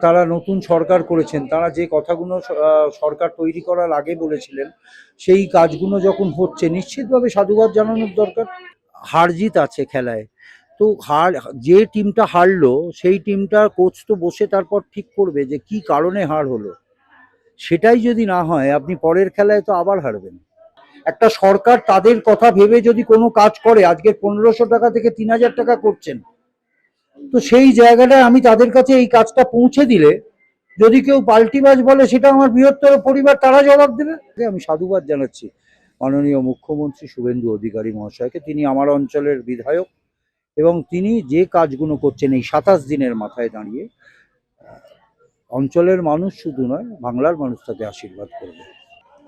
তারা নতুন সরকার করেছেন, তারা যে কথাগুলো সরকার তৈরি করার আগে বলেছিলেন সেই কাজগুলো যখন হচ্ছে নিশ্চিতভাবে সাধুবাদ জানানোর দরকার। হার জিত আছে খেলায়, তো যে টিমটা হারলো সেই টিমটার কোচ তো বসে তারপর ঠিক করবে যে কি কারণে হার হলো। সেটাই যদি না হয় আপনি পরের খেলায় তো আবার হারবেন। একটা সরকার তাদের কথা ভেবে যদি কোনো কাজ করে, আজকে 1500 টাকা থেকে 3000 টাকা করছেন, তো সেই জায়গাটায় আমি তাদের কাছে এই কাজটা পৌঁছে দিলে যদি কেউ পাল্টিবাজ বলে সেটা আমার বৃহত্তর পরিবার, তারা জবাব দেবে। আমি সাধুবাদ জানাচ্ছি মাননীয় মুখ্যমন্ত্রী শুভেন্দু অধিকারী মহাশয়কে। তিনি আমার অঞ্চলের বিধায়ক এবং তিনি যে কাজগুলো করছেন এই 27 দিনের মাথায় দাঁড়িয়ে, অঞ্চলের মানুষ শুধু নয় বাংলার মানুষ তাকে আশীর্বাদ করবে।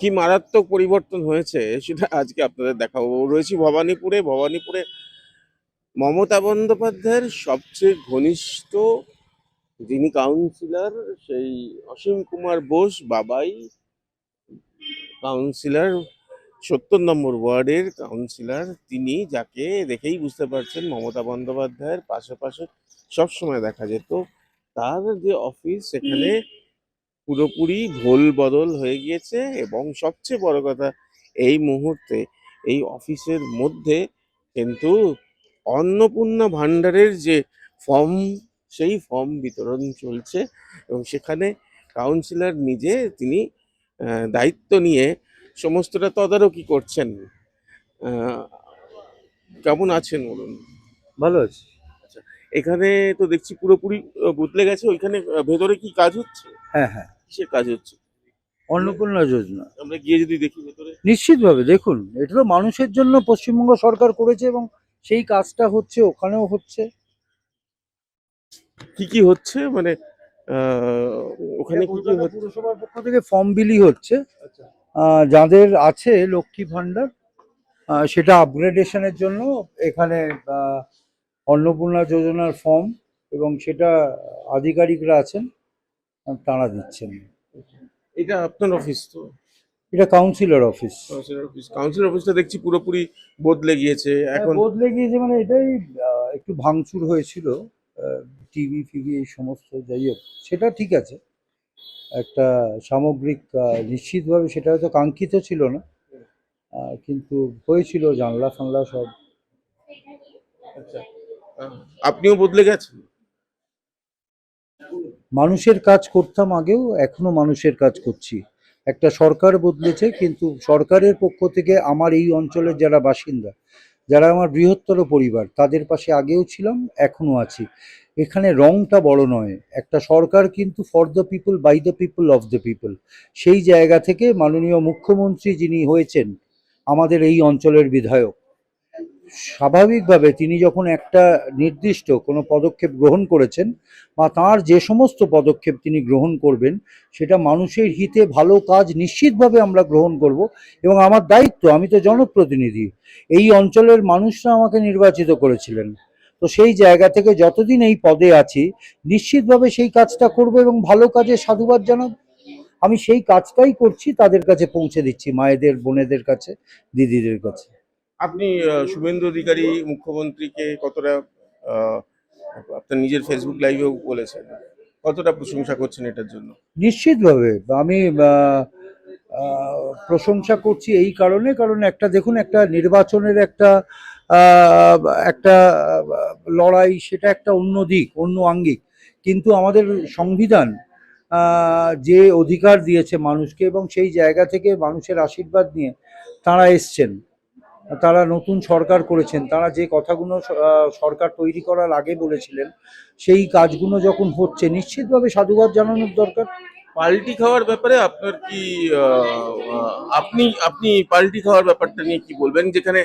কি মারাত্মক পরিবর্তন হয়েছে সেটা আজকে আপনাদের দেখাবো। রয়েছি ভবানীপুরে মমতা বন্দ্যোপাধ্যায়ের সবচেয়ে ঘনিষ্ঠ যিনি কাউন্সিলর, সেই অসীম কুমার বোস বাবাই কাউন্সিলর, 70 নম্বর ওয়ার্ডের কাউন্সিলর তিনি, যাকে দেখেই বুঝতে পারছেন মমতা বন্দ্যোপাধ্যায়ের পাশে পাশে সবসময় দেখা যেত। তার যে অফিস সেখানে পুরোপুরি ভোল বদল হয়ে গিয়েছে এবং সবচেয়ে বড় কথা এই মুহূর্তে এই অফিসের মধ্যে কিন্তু অন্নপূর্ণা ভাণ্ডারের যে ফর্ম, সেই ফর্ম বিতরণ চলছে এবং সেখানে কাউন্সিলর নিজে তিনি দায়িত্ব নিয়ে সমস্তটা তদারকি করছেন। কেমন আছেন বলুন? ভালো আছে। আচ্ছা, এখানে তো দেখছি পুরোপুরি বদলে গেছে। ওইখানে ভেতরে কি কাজ হচ্ছে? হ্যাঁ হ্যাঁ, কিসের কাজ হচ্ছে? অন্নপূর্ণা যোজনা। আমরা গিয়ে যদি দেখি ভেতরে। নিশ্চিতভাবে দেখুন, এটা তো মানুষের জন্য পশ্চিমবঙ্গ সরকার করেছে এবং সেই কাজটা হচ্ছে, ওখানেও হচ্ছে। কি কি হচ্ছে মানে ওখানে কি কি কলকাতা হচ্ছে? পুরসভার পক্ষ থেকে ফর্ম বিলি হচ্ছে। যাদের আছে লক্ষ্মী ভাণ্ডার, সেটা আপগ্রেডেশনের জন্য এখানে অন্নপূর্ণা যোজনার ফর্ম, এবং সেটা আধিকারিকরা আছেন তারা দিচ্ছেন। এটা আপনার অফিস তো? এটা কাউন্সিলর অফিস। কাউন্সিলর অফিসটা দেখছি পুরোপুরি বদলে গিয়েছে এখন। বদলে গিয়েছে মানে এটাই, একটু ভাঙচুর হয়েছিল, টিভি ফিভি এই সমস্ত, যাই হোক সেটা ঠিক আছে। একটা সামগ্রিক, নিশ্চিতভাবে সেটা হয়তো কাঙ্ক্ষিত ছিল না, কিন্তু হয়েছিল জানলা ফানলা সব। আচ্ছা, আপনিও বদলে গেছেন? মানুষের কাজ করতাম আগেও, এখনো মানুষের কাজ করছি। একটা সরকার বদলেছে কিন্তু সরকারের পক্ষ থেকে আমার এই অঞ্চলের যারা বাসিন্দা, যারা আমার বৃহত্তর পরিবার, তাদের পাশে আগেও ছিলাম, এখনো আছি। এখানে রংটা বড় নয়, একটা সরকার কিন্তু for the people, by the people, of the people. সেই জায়গা থেকে মাননীয় মুখ্যমন্ত্রী যিনি হয়েছেন আমাদের এই অঞ্চলের বিধায়ক, স্বাভাবিকভাবে তিনি যখন একটা নির্দিষ্ট কোনো পদক্ষেপ গ্রহণ করেছেন বা তার যে সমস্ত পদক্ষেপ তিনি গ্রহণ করবেন সেটা মানুষের হিতে ভালো কাজ নিশ্চিতভাবে আমরা গ্রহণ করব। এবং আমার দায়িত্ব, আমি তো জনপ্রতিনিধি, এই অঞ্চলের মানুষরা আমাকে নির্বাচিত করেছিলেন, তো সেই জায়গা থেকে যতদিন এই পদে আছি নিশ্চিতভাবে সেই কাজটা করব এবং ভালো কাজে সাধুবাদ জানাব। আমি সেই কাজটাই করছি, তাদের কাছে পৌঁছে দিচ্ছি, মায়েদের, বোনেদের কাছে, দিদিদের কাছে। আপনি শুভেন্দু অধিকারী মুখ্যমন্ত্রীকে কতটা আহ, আপনার নিজের ফেসবুক লাইভেও বলেছেন, কতটা প্রশংসা করছেন এটার জন্য? নিশ্চিতভাবে আমি প্রশংসা করছি এই কারণে, কারণ একটা দেখুন, একটা নির্বাচনের একটা আহ, একটা লড়াই, সেটা একটা অন্য দিক, অন্য আঙ্গিক, কিন্তু আমাদের সংবিধান যে অধিকার দিয়েছে মানুষকে, এবং সেই জায়গা থেকে মানুষের আশীর্বাদ নিয়ে তারা এসছেন, তারা নতুন সরকার করেছেন, তারা যে কথাগুলো সরকার তৈরি করার আগে বলেছিলেন সেই কাজগুলো যখন হচ্ছে নিশ্চিতভাবে সাধুবাদ জানানোর দরকার। পাল্টি খাওয়ার ব্যাপারে আপনার কি আপনি আপনি পাল্টি খাওয়ার ব্যাপারটা নিয়ে কি বলবেন, যেখানে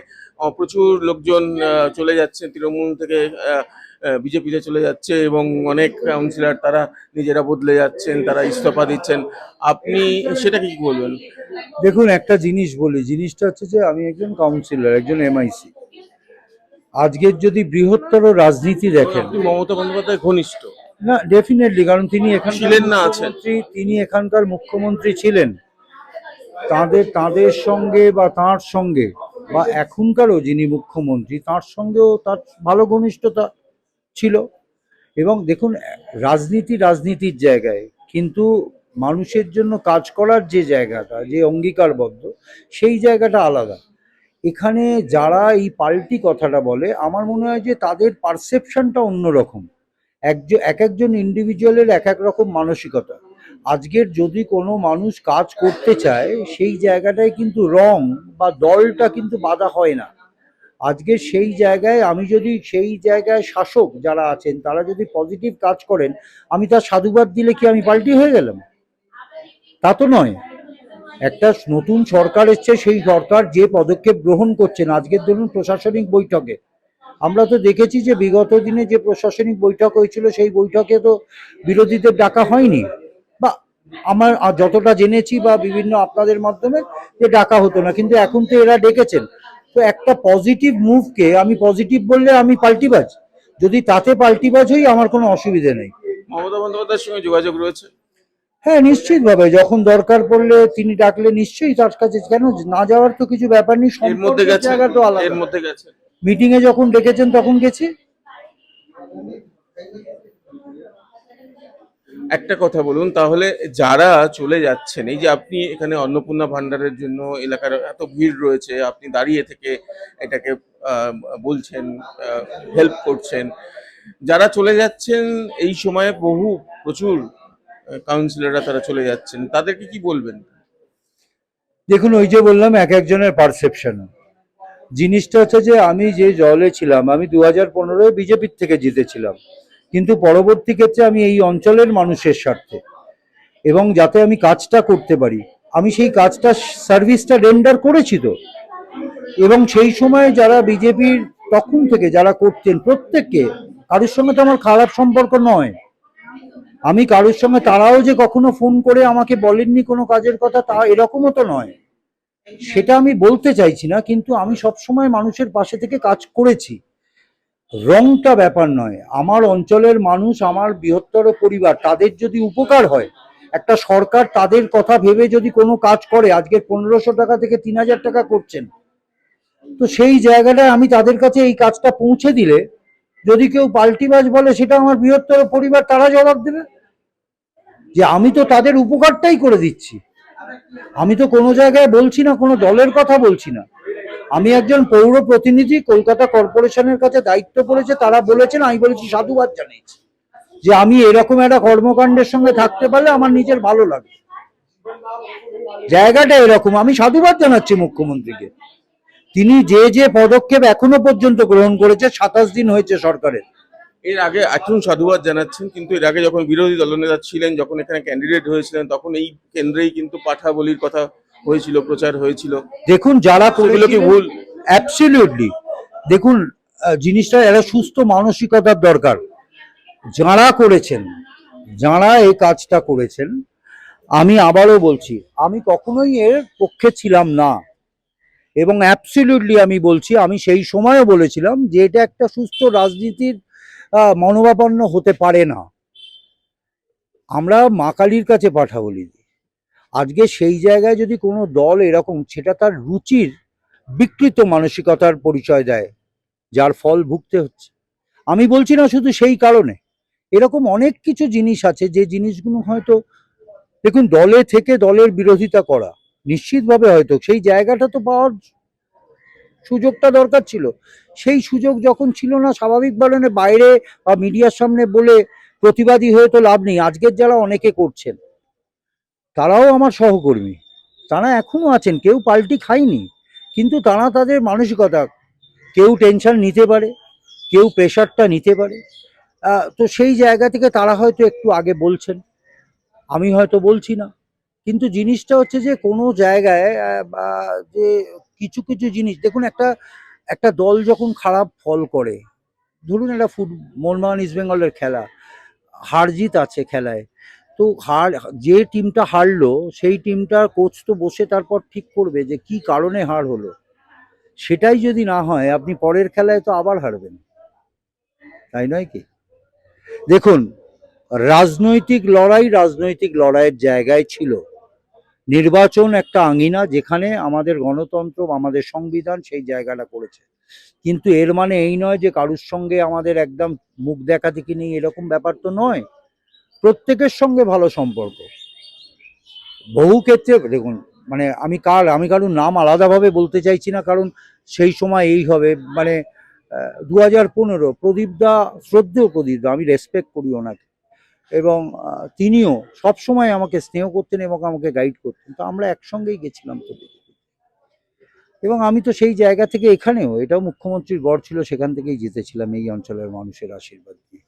প্রচুর লোকজন চলে যাচ্ছে তৃণমূল থেকে বিজেপিতে চলে যাচ্ছে এবং অনেক কাউন্সিলর তারা নিজেরা বদলে যাচ্ছেন, তারা ইস্তফা দিচ্ছেন, আপনি সেটাকে কি বলবেন? দেখুন, একটা জিনিস বলি, জিনিসটা হচ্ছে যে আমি একজন কাউন্সিলর, একজন এমআইসি। আজকের যদি বৃহত্তর রাজনীতি দেখেন, আপনি মমতা বন্দ্যোপাধ্যায় ঘনিষ্ঠ? না, ডেফিনেটলি, কারণ তিনি ছিলেন না আছেন? তিনি এখানকার মুখ্যমন্ত্রী ছিলেন। তাদের সঙ্গে বা তার সঙ্গে, বা এখনকারও যিনি মুখ্যমন্ত্রী তার সঙ্গেও তার ভালো ঘনিষ্ঠতা ছিল, এবং দেখুন, রাজনীতি রাজনীতির জায়গায়, কিন্তু মানুষের জন্য কাজ করার যে জায়গাটা, যে অঙ্গীকারবদ্ধ, সেই জায়গাটা আলাদা। এখানে যারা এই পাল্টি কথাটা বলে, আমার মনে হয় যে তাদের পারসেপশনটা অন্যরকম। এক একজন ইন্ডিভিজুয়ালের এক এক রকম মানসিকতা। আজকের যদি কোনো মানুষ কাজ করতে চায়, সেই জায়গাটায় কিন্তু রং বা দলটা কিন্তু বাধা হয় না। আজকে সেই জায়গায় আমি যদি সেই জায়গায় শাসক যারা আছেন তারা যদি পজিটিভ কাজ করেন, আমি তার সাধুবাদ দিলে কি আমি পাল্টি হয়ে গেলাম? তা তো নয়। একটা নতুন সরকার এসছে, সেই সরকার যে পদক্ষেপ গ্রহণ করছেন, আজকের ধরুন প্রশাসনিক বৈঠকে আমরা তো দেখেছি যে বিগত দিনে যে প্রশাসনিক বৈঠক হয়েছিল, সেই বৈঠকে তো বিরোধীদের ডাকা হয়নি, বা আমার যতটা জেনেছি বা বিভিন্ন আপনাদের মাধ্যমে, যে ডাকা হতো না, কিন্তু এখন তো এরা ডেকেছেন। তো একটা পজিটিভ মুভকে আমি পজিটিভ বললে আমি পাল্টিবাজ? যদি তাতে পাল্টিবাজ হই, আমার কোনো অসুবিধে নেই। মমতা বন্দ্যোপাধ্যায়ের সঙ্গে যোগাযোগ রয়েছে? হ্যাঁ, নিশ্চিতভাবে যখন দরকার পড়লে তিনি ডাকলে নিশ্চয়ই তার কাছে, কেন না যাওয়ার তো কিছু ব্যাপার নেই, এর মধ্যে সম্পর্কের গেছে, জায়গা তো এর আলাদা। মধ্যে গেছে। মিটিং এ যখন ডেকেছেন তখন গেছি। একটা কথা বলুন তাহলে, যারা চলে যাচ্ছেন, এই যে আপনি এখানে অন্নপূর্ণা ভান্ডারের জন্য এলাকার এত ভিড় রয়েছে, আপনি দাঁড়িয়ে থেকে এটাকে আহ, বলছেন, হেল্প করছেন, যারা চলে যাচ্ছেন এই সময়ে প্রচুর কাউন্সিলররা তারা চলে যাচ্ছেন, তাদেরকে কি বলবেন? দেখুন, ওই যে বললাম, এক একজনের পারসেপশন। জিনিসটা হচ্ছে যে আমি যে দলে ছিলাম, আমি 2015-এ বিজেপির থেকে জিতেছিলাম, কিন্তু পরবর্তী ক্ষেত্রে আমি এই অঞ্চলের মানুষের স্বার্থে এবং যাতে আমি কাজটা করতে পারি, আমি সেই কাজটা, সার্ভিসটা রেন্ডার করেছি তো। এবং সেই সময় যারা বিজেপির তখন থেকে যারা করতেন, প্রত্যেককে, কারোর সঙ্গে তো আমার খারাপ সম্পর্ক নয়। আমি কারোর সঙ্গে, তারাও যে কখনো ফোন করে আমাকে বলেননি কোনো কাজের কথা, তা এরকমও তো নয়, সেটা আমি বলতে চাইছি না, কিন্তু আমি সবসময় মানুষের পাশে থেকে কাজ করেছি। রংটা ব্যাপার নয়, আমার অঞ্চলের মানুষ, আমার বৃহত্তর পরিবার, তাদের যদি উপকার হয়, একটা সরকার তাদের কথা ভেবে যদি কোনো কাজ করে, আজকে 1500 টাকা থেকে 3000 টাকা করছেন, তো সেই জায়গাটায় আমি তাদের কাছে এই কাজটা পৌঁছে দিলে, যদি কেউ পাল্টিবাজ বলে, সেটা আমার বৃহত্তর পরিবার, তারা জবাব দেবে যে আমি তো তাদের উপকারটাই করে দিচ্ছি। আমি তো কোনো জায়গায় বলছি না, কোনো দলের কথা বলছি না। আমি একজন পৌর প্রতিনিধি, কলকাতা কর্পোরেশনের কাছে দায়িত্ব পড়েছে, তারা বলেছেন, আমি বলেছি সাধুবাদ জানিয়েছি যে আমি এরকম একটা কর্মকাণ্ডের সঙ্গে থাকতে পারলে আমার নিজের ভালো লাগে। জায়গাটা এরকম, আমি সাধুবাদ জানাচ্ছি মুখ্যমন্ত্রীকে। তিনি যে যে পদক্ষেপ এখনো পর্যন্ত গ্রহণ করেছে, 27 দিন হয়েছে সরকারের। এর আগে এখন সাধুবাদ জানাচ্ছেন, কিন্তু এর আগে যখন বিরোধী দলনেতা ছিলেন, যখন এখানে ক্যান্ডিডেট হয়েছিলেন, তখন এই কেন্দ্রেই কিন্তু পাঠা বলির কথা হয়েছিল, প্রচার হয়েছিল। দেখুন, যারা সেগুলো কি ভুল? অ্যাবসলিউটলি। দেখুন, জিনিসটা একটা সুস্থ মানসিকতার দরকার। যারা করেছেন, যারা এই কাজটা করেছেন, আমি আবারও বলছি, আমি কখনোই এর পক্ষে ছিলাম না, এবং অ্যাবসলিউটলি আমি বলছি, আমি সেই সময়ও বলেছিলাম যে এটা একটা সুস্থ রাজনীতির মনোভাবাপন্ন হতে পারে না। আমরা মা কালীর কাছে পাঠা বলি। আজকে সেই জায়গায় যদি কোনো দল এরকম, সেটা তার রুচির বিকৃত মানসিকতার পরিচয় দেয়, যার ফল ভুগতে হচ্ছে। আমি বলছি না শুধু সেই কারণে, এরকম অনেক কিছু জিনিস আছে যে জিনিসগুলো হয়তো, দেখুন, দলে থেকে দলের বিরোধিতা করা, নিশ্চিতভাবে হয়তো সেই জায়গাটা তো পাওয়ার সুযোগটা দরকার ছিল। সেই সুযোগ যখন ছিল না, স্বাভাবিকভাবে বাইরে বা মিডিয়ার সামনে বলে প্রতিবাদী হয়ে তো লাভ নেই। আজকের যারা অনেকে করছেন, তারাও আমার সহকর্মী, তারা এখনো আছেন, কেউ পাল্টি খায়নি, কিন্তু তারা তাদের মানসিকতা, কেউ টেনশন নিতে পারে, কেউ প্রেশারটা নিতে পারে। তো সেই জায়গা থেকে তারা হয়তো একটু আগে বলছেন, আমি হয়তো বলছি না। কিন্তু জিনিসটা হচ্ছে যে কোনো জায়গায় যে কিছু কিছু জিনিস, দেখুন, একটা একটা দল যখন খারাপ ফল করে, ধরুন একটা মোহনবাগান ইস্ট বেঙ্গলের খেলা, হার জিত আছে খেলায়, তো যে টিমটা হারলো, সেই টিমটার কোচ তো বসে তারপর ঠিক করবে যে কি কারণে হার হলো। সেটাই যদি না হয়, আপনি পরের খেলায় তো আবার হারবেন, তাই নয় কি? দেখুন, রাজনৈতিক লড়াইয়ের জায়গায় ছিল। নির্বাচন একটা আঙিনা, যেখানে আমাদের গণতন্ত্র, আমাদের সংবিধান সেই জায়গাটা করেছে। কিন্তু এর মানে এই নয় যে কারুর সঙ্গে আমাদের একদম মুখ দেখা দেখি নেই, এরকম ব্যাপার তো নয়। প্রত্যেকের সঙ্গে ভালো সম্পর্ক। বহু ক্ষেত্রে দেখুন, মানে আমি কারুর নাম আলাদাভাবে বলতে চাইছি না, কারণ সেই সময় এই হবে, মানে 2015 প্রদীপদা, শ্রদ্ধেয় প্রদীপদা, আমি রেসপেক্ট করি ওনাকে, এবং তিনিও সবসময় আমাকে স্নেহ করতেন এবং আমাকে গাইড করতেন, তো আমরা একসঙ্গেই গেছিলাম প্রদীপ। এবং আমি তো সেই জায়গা থেকে এখানেও, এটাও মুখ্যমন্ত্রীর গড় ছিল, সেখান থেকেই জিতেছিলাম এই অঞ্চলের মানুষের আশীর্বাদ দিয়ে।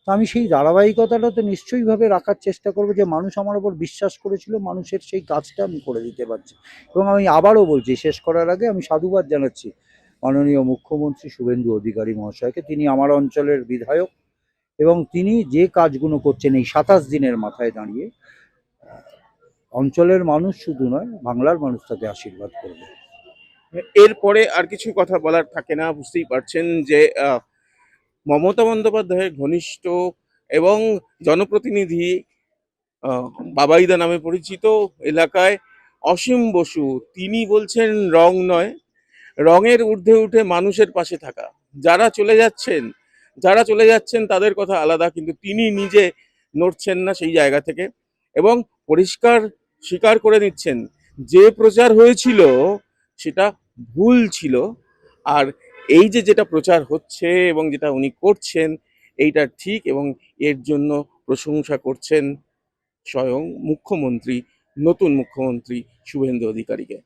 তো আমি সেই ধারাবাহিকতাটা তো নিশ্চয়ইভাবে রাখার চেষ্টা করবো, যে মানুষ আমার ওপর বিশ্বাস করেছিল, মানুষের সেই কাজটা আমি করে দিতে পারছি। এবং আমি আবারও বলছি, শেষ করার আগে আমি সাধুবাদ জানাচ্ছি মাননীয় মুখ্যমন্ত্রী শুভেন্দু অধিকারী মহাশয়কে। তিনি আমার অঞ্চলের বিধায়ক, এবং তিনি যে কাজগুলো করছেন এই 27 দিনের মাথায় দাঁড়িয়ে, অঞ্চলের মানুষ শুধু নয়, বাংলার মানুষ তাকে আশীর্বাদ করবে। এরপরে আর কিছু কথা বলার থাকে না, বুঝতেই পারছেন যে মমতা বন্দ্যোপাধ্যায়ের ঘনিষ্ঠ এবং জনপ্রতিনিধি আহ, বাবাইদা নামে পরিচিত এলাকায় অসীম বসু, তিনি বলছেন রং নয়, রঙের ঊর্ধ্বে উঠে মানুষের পাশে থাকা। যারা চলে যাচ্ছেন যারা চলে যাচ্ছেন তাদের কথা আলাদা, কিন্তু তিনি নিজে নড়ছেন না সেই জায়গা থেকে, এবং পরিষ্কার স্বীকার করে নিচ্ছেন যে প্রচার হয়েছিল সেটা ভুল ছিল। আর এই যে যেটা প্রচার হচ্ছে এবং যেটা উনি করছেন এইটা ঠিক, এবং এর জন্য প্রশংসা করছেন স্বয়ং মুখ্যমন্ত্রী, নতুন মুখ্যমন্ত্রী শুভেন্দু অধিকারীকে।